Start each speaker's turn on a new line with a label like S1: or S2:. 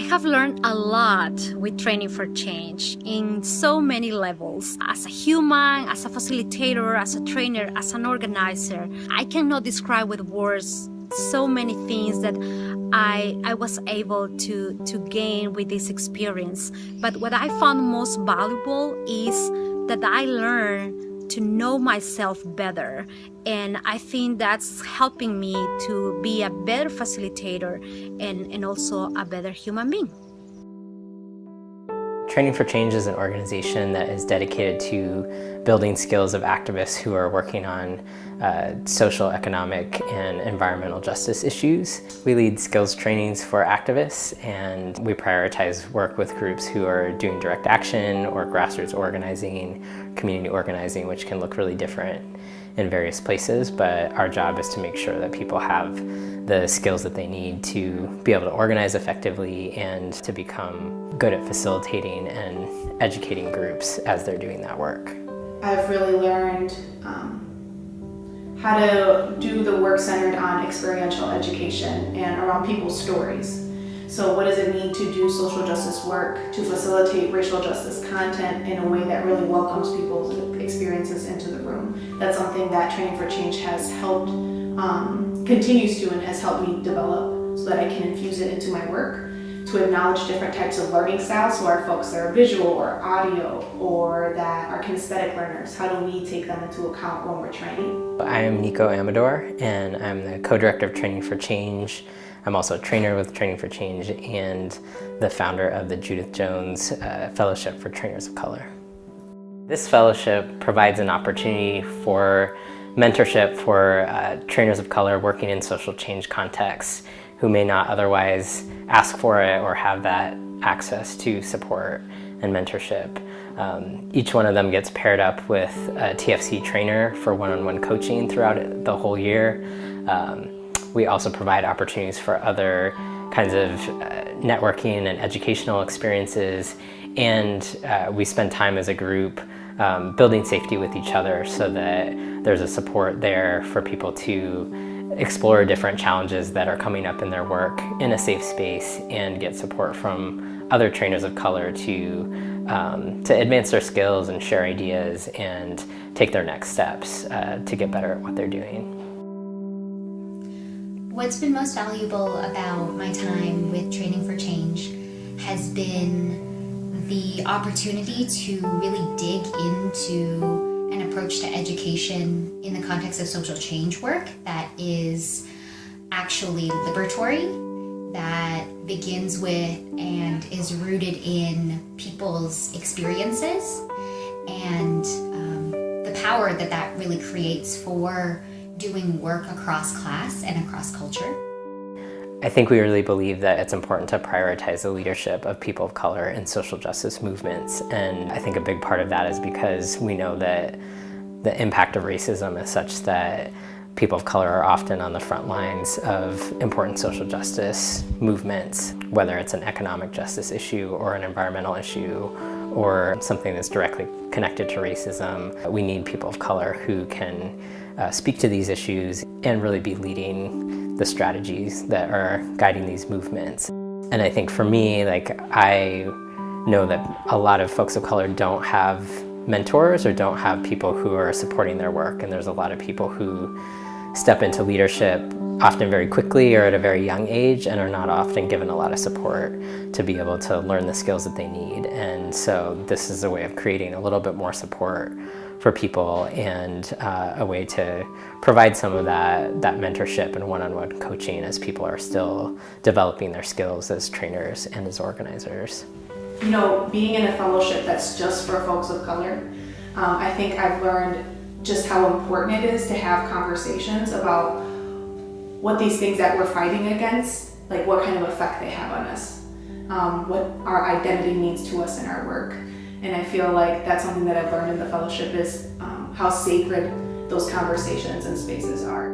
S1: have learned a lot with Training for Change in so many levels. As a human, as a facilitator, as a trainer, as an organizer, I cannot describe with words so many things that I was able to gain with this experience. But what I found most valuable is that I learned to know myself better, and I think that's helping me to be a better facilitator and also a better human being.
S2: Training for Change is an organization that is dedicated to building skills of activists who are working on social, economic, and environmental justice issues. We lead skills trainings for activists, and we prioritize work with groups who are doing direct action or grassroots organizing, community organizing, which can look really different in various places, but our job is to make sure that people have the skills that they need to be able to organize effectively and to become good at facilitating and educating groups as they're doing that work.
S3: I've really learned how to do the work centered on experiential education and around people's stories. So what does it mean to do social justice work, to facilitate racial justice content in a way that really welcomes people's experiences into the room? That's something that Training for Change has helped, continues to, and has helped me develop so that I can infuse it into my work, to acknowledge different types of learning styles. So our folks that are visual or audio or that are kinesthetic learners, how do we take them into account when we're training?
S2: I am Nico Amador, and I'm the co-director of Training for Change. I'm also a trainer with Training for Change and the founder of the Judith Jones Fellowship for Trainers of Color. This fellowship provides an opportunity for mentorship for trainers of color working in social change contexts who may not otherwise ask for it or have that access to support and mentorship. Each one of them gets paired up with a TFC trainer for one-on-one coaching throughout the whole year. We also provide opportunities for other kinds of networking and educational experiences, and we spend time as a group building safety with each other so that there's a support there for people to explore different challenges that are coming up in their work in a safe space and get support from other trainers of color to advance their skills and share ideas and take their next steps to get better at what they're doing.
S4: What's been most valuable about my time with Training for Change has been the opportunity to really dig into an approach to education in the context of social change work that is actually liberatory, that begins with and is rooted in people's experiences, and the power that that really creates for doing work across class and across culture.
S2: I think we really believe that it's important to prioritize the leadership of people of color in social justice movements, and I think a big part of that is because we know that the impact of racism is such that people of color are often on the front lines of important social justice movements, whether it's an economic justice issue or an environmental issue or something that's directly connected to racism. We need people of color who can speak to these issues and really be leading the strategies that are guiding these movements. And I think for me, I know that a lot of folks of color don't have mentors or don't have people who are supporting their work, and there's a lot of people who step into leadership often very quickly or at a very young age and are not often given a lot of support to be able to learn the skills that they need. And so this is a way of creating a little bit more support for people and a way to provide some of that mentorship and one-on-one coaching as people are still developing their skills as trainers and as organizers.
S3: You know, being in a fellowship that's just for folks of color, I think I've learned just how important it is to have conversations about what these things that we're fighting against, like what kind of effect they have on us, what our identity means to us in our work. And I feel like that's something that I've learned in the fellowship is how sacred those conversations and spaces are.